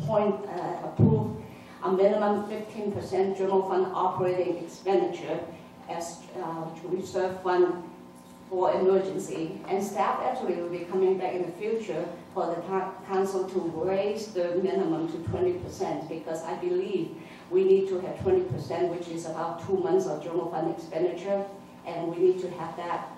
approve a minimum 15% general fund operating expenditure as reserve fund for emergency. And staff actually will be coming back in the future for the council to raise the minimum to 20%, because I believe we need to have 20%, which is about 2 months of general fund expenditure, and we need to have that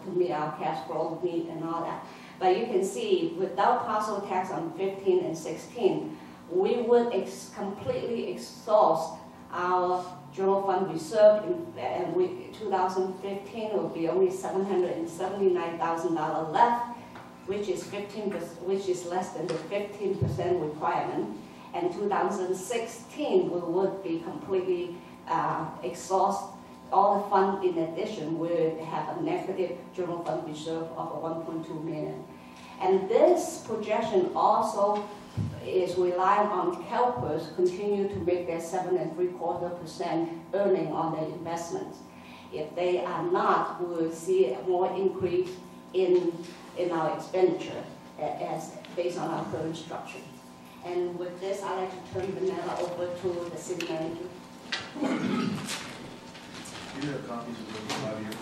to meet our cash flow need and all that. But you can see, without parcel tax on 15 and 16, we would completely exhaust our general fund reserve, and 2015 will be only $779,000 left, which is 15%, which is less than the 15% requirement. And 2016 we would be completely exhaust all the fund. In addition, we have a negative general fund reserve of 1.2 million. And this projection also is relying on CalPERS continue to make their 7.75% earning on their investments. If they are not, we will see a more increase in our expenditure as based on our current structure. And with this, I'd like to turn the matter over to the city manager. Do you have copies of those 5 years?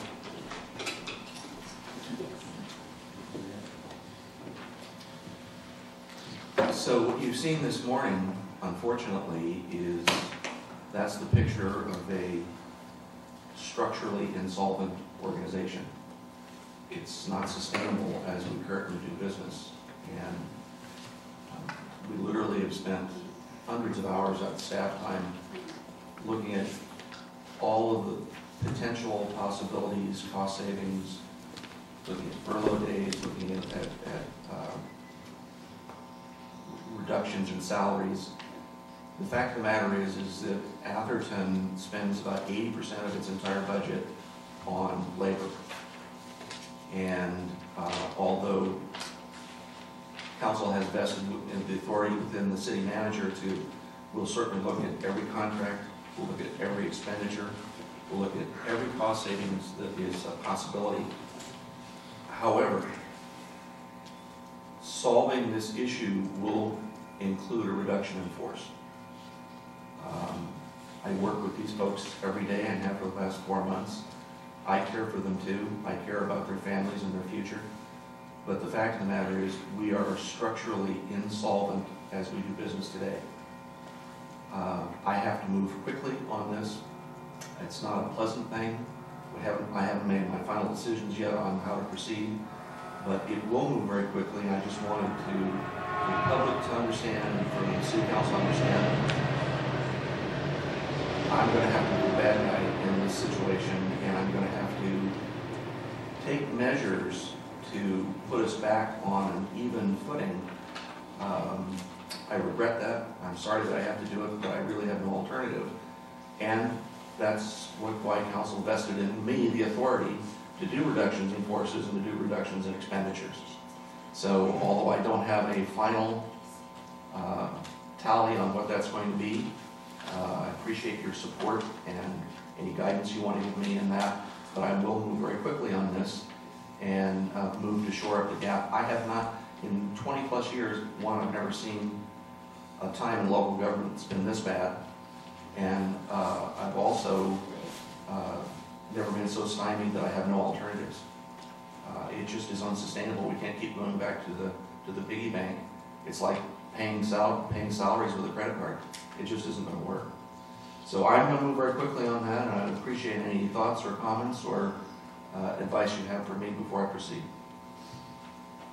So what you've seen this morning, unfortunately, is that's the picture of a structurally insolvent organization. It's not sustainable as we currently do business. And we literally have spent hundreds of hours at staff time looking at all of the potential possibilities, cost savings, looking at furlough days, looking at reductions in salaries. The fact of the matter is that Atherton spends about 80% of its entire budget on labor. And although council has vested in the authority within the city manager we'll certainly look at every contract, we'll look at every expenditure, we'll look at every cost savings that is a possibility. However, solving this issue will include a reduction in force. I work with these folks every day and have for the past 4 months. I care for them too. I care about their families and their future. But the fact of the matter is we are structurally insolvent as we do business today. I have to move quickly on this. It's not a pleasant thing. I haven't made my final decisions yet on how to proceed, but it will move very quickly, and I just wanted for the public to understand and for the city council to understand I'm going to have to be a bad guy in this situation, and I'm going to have to take measures to put us back on an even footing. I regret that. I'm sorry that I have to do it, but I really have no alternative. And that's why council vested in me the authority to do reductions in forces and to do reductions in expenditures. So although I don't have a final tally on what that's going to be, I appreciate your support and any guidance you want to give me in that, but I will move very quickly on this and move to shore up the gap. I have not, in 20 plus years, I've never seen a time in local government that's been this bad. And I've also never been so stymied that I have no alternatives. It just is unsustainable. We can't keep going back to the piggy bank. It's like paying salaries with a credit card. It just isn't going to work. So I'm going to move very quickly on that, and I'd appreciate any thoughts or comments or advice you have for me before I proceed.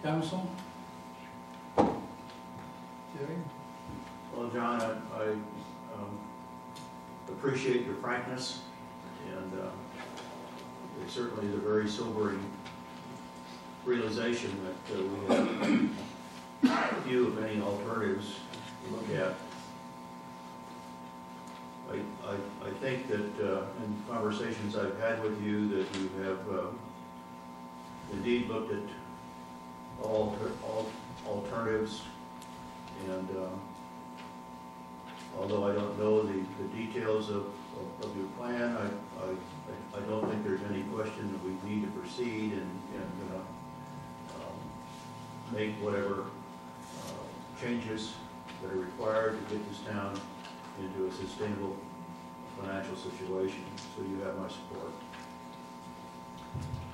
Council? Jerry? Well, John, I appreciate your frankness, and it certainly is a very sobering realization that we have few, if any, alternatives to look at. I think that in conversations I've had with you that you have indeed looked at all alternatives, and although I don't know the details of your plan, I don't think there's any question that we need to proceed and make whatever changes that are required. required to get this town into a sustainable financial situation. So you have my support.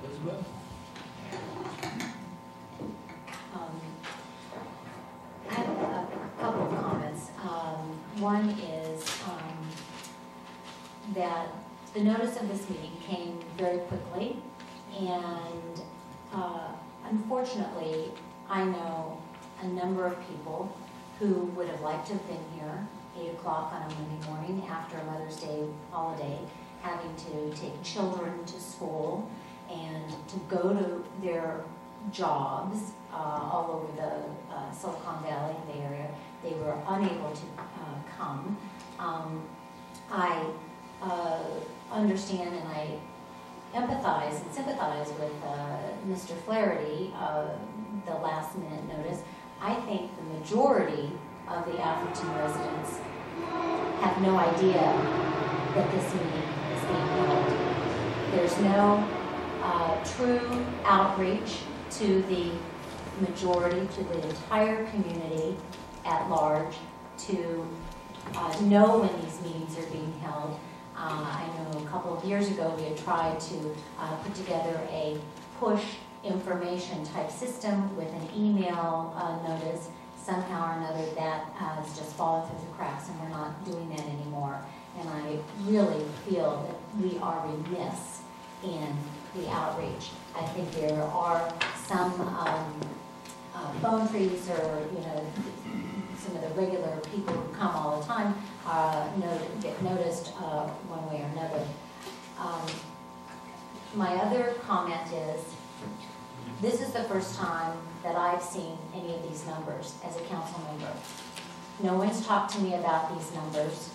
Elizabeth? I have a couple of comments. One is that the notice of this meeting came very quickly, and unfortunately, I know a number of people who would have liked to have been here 8 o'clock on a Monday morning after a Mother's Day holiday, having to take children to school and to go to their jobs all over the Silicon Valley and Bay Area. They were unable to come. I understand and I empathize and sympathize with Mr. Flaherty, the last minute notice. I think the majority of the Atherton residents have no idea that this meeting is being held. There's no true outreach to the majority, to the entire community at large, to know when these meetings are being held. I know a couple of years ago we had tried to put together a push information type system with an email notice. Somehow or another that has just fallen through the cracks, and we're not doing that anymore. And I really feel that we are remiss in the outreach. I think there are some phone trees, or some of the regular people who come all the time get noticed one way or another. My other comment is, this is the first time that I've seen any of these numbers as a council member. No one's talked to me about these numbers.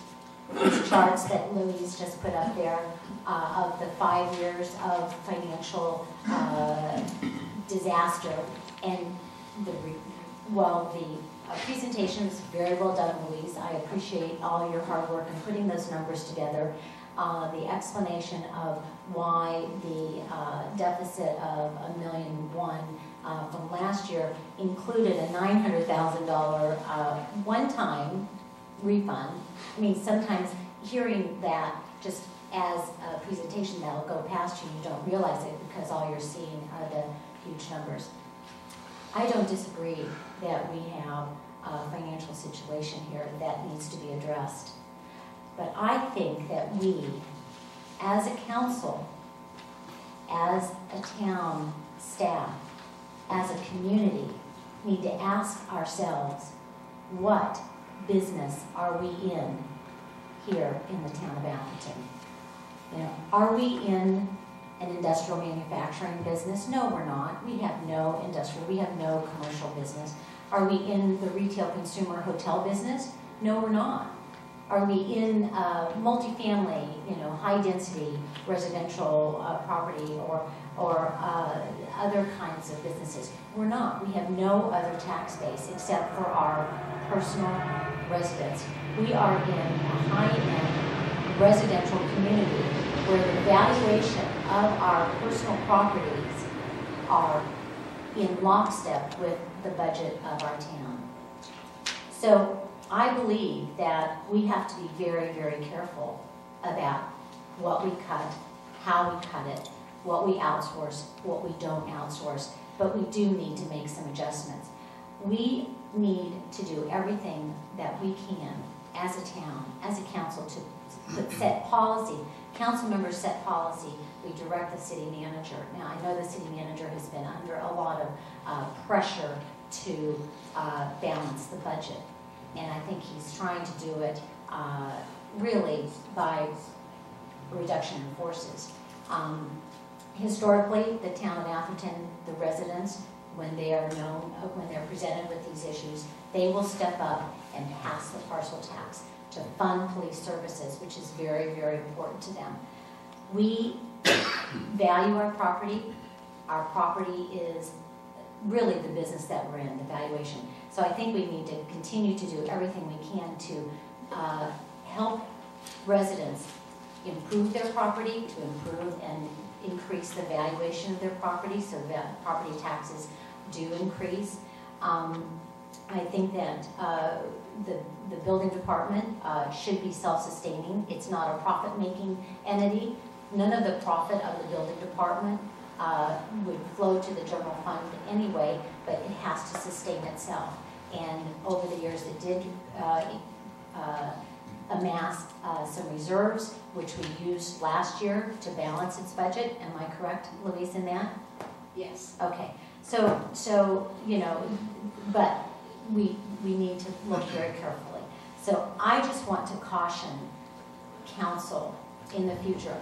These charts that Louise just put up there of the 5 years of financial disaster. And the presentation is very well done, Louise. I appreciate all your hard work in putting those numbers together. The explanation of why the deficit of $1.1 million from last year included a $900,000 one-time refund. I mean, sometimes hearing that just as a presentation that'll go past you, you don't realize it because all you're seeing are the huge numbers. I don't disagree that we have a financial situation here that needs to be addressed. But I think that we, as a council, as a town staff, as a community, need to ask ourselves, what business are we in here in the town of Atherton? Are we in an industrial manufacturing business? No, we're not. We have no industrial, we have no commercial business. Are we in the retail consumer hotel business? No, we're not. Are we in multifamily, high-density residential property or other kinds of businesses? We're not. We have no other tax base except for our personal residence. We are in a high-end residential community where the valuation of our personal properties are in lockstep with the budget of our town. So I believe that we have to be very, very careful about what we cut, how we cut it, what we outsource, what we don't outsource, but we do need to make some adjustments. We need to do everything that we can as a town, as a council, to set policy. Council members set policy. We direct the city manager. Now, I know the city manager has been under a lot of pressure to balance the budget. And I think he's trying to do it really by reduction in forces. Historically, the town of Atherton, the residents, when they are known, when they're presented with these issues, they will step up and pass the parcel tax to fund police services, which is very, very important to them. We value our property. Our property is really the business that we're in, the valuation. So I think we need to continue to do everything we can to help residents improve their property, to improve and increase the valuation of their property so that property taxes do increase. I think that the building department should be self-sustaining. It's not a profit-making entity. None of the profit of the building department would flow to the general fund anyway, but it has to sustain itself. And over the years, it did amass some reserves, which we used last year to balance its budget. Am I correct, Louise, in that? Yes. Okay. So you know, but we need to look very carefully. So I just want to caution council in the future.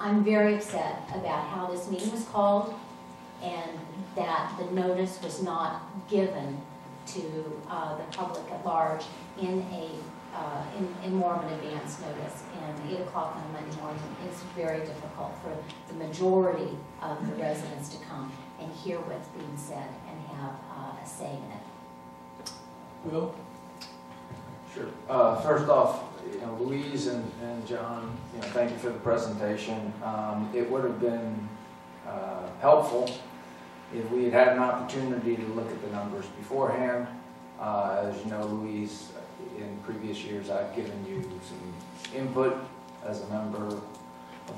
I'm very upset about how this meeting was called and that the notice was not given to the public at large in more of an advance notice. And 8 o'clock on a Monday morning is very difficult for the majority of the residents to come and hear what's being said and have a say in it. Will? Sure. First off, Louise and John, thank you for the presentation. It would have been helpful if we had had an opportunity to look at the numbers beforehand. As you know, Louise, in previous years, I've given you some input as a member of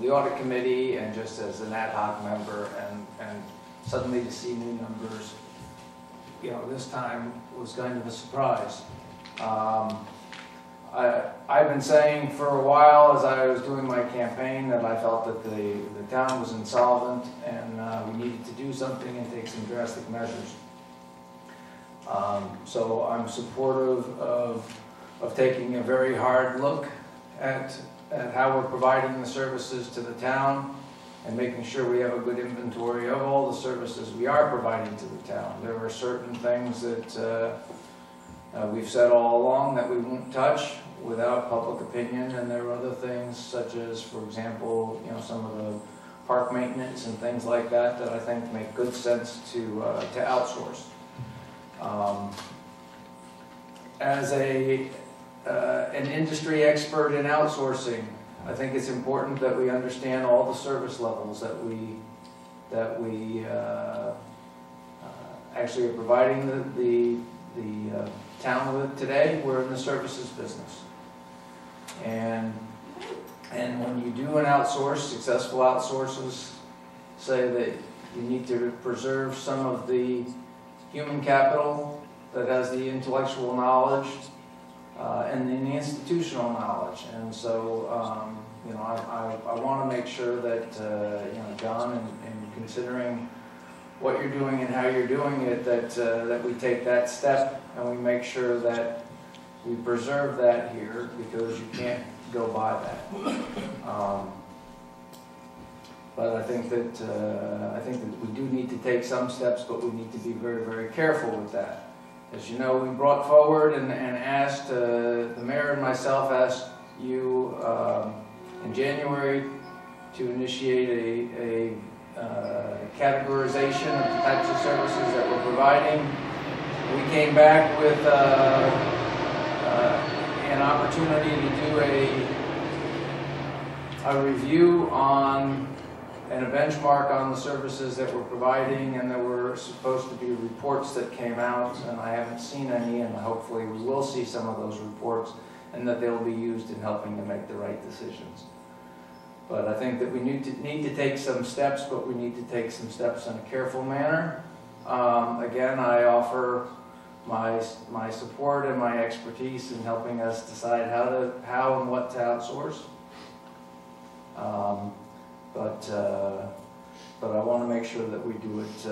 the audit committee and just as an ad hoc member, and suddenly to see new numbers, this time was kind of a surprise. I've been saying for a while as I was doing my campaign that I felt that the town was insolvent and we needed to do something and take some drastic measures. So I'm supportive of taking a very hard look at how we're providing the services to the town and making sure we have a good inventory of all the services we are providing to the town. There are certain things that we've said all along that we won't touch without public opinion, and there are other things such as, for example, some of the park maintenance and things like that that I think make good sense to outsource. As an industry expert in outsourcing, I think it's important that we understand all the service levels that we actually are providing the town with today. We're in the services business, and when you do an outsource, successful outsources say that you need to preserve some of the human capital that has the intellectual knowledge and the institutional knowledge. And so, I want to make sure that, John, in considering what you're doing and how you're doing it, that we take that step and we make sure that we preserve that here, because you can't go by that. But I think that we do need to take some steps, but we need to be very, very careful with that. As you know, we brought forward and asked, the mayor and myself asked you in January to initiate a categorization of the types of services that we're providing. We came back with an opportunity to do a review on and a benchmark on the services that we're providing, and there were supposed to be reports that came out, and I haven't seen any, and hopefully we will see some of those reports, and that they'll be used in helping to make the right decisions. But I think that we need to take some steps, but we need to take some steps in a careful manner. Again, I offer my support and my expertise in helping us decide how and what to outsource. But I want to make sure that we do it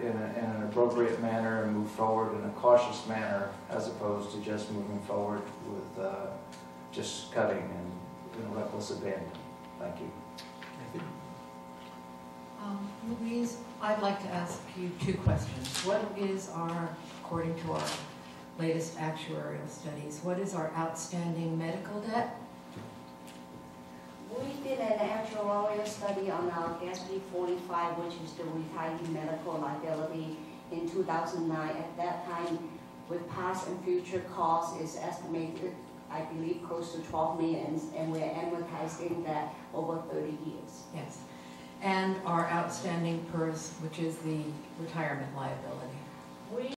in an appropriate manner and move forward in a cautious manner, as opposed to just moving forward with just cutting and reckless abandon. Thank you. Louise, I'd like to ask you 2 questions. What is according to our latest actuarial studies, what is our outstanding medical debt? We did an actuarial study on our GASB 45, which is the retiree medical liability in 2009. At that time, with past and future costs, is estimated, I believe, close to 12 million, and we're amortizing that over 30 years. Yes. And our outstanding PERS, which is the retirement liability.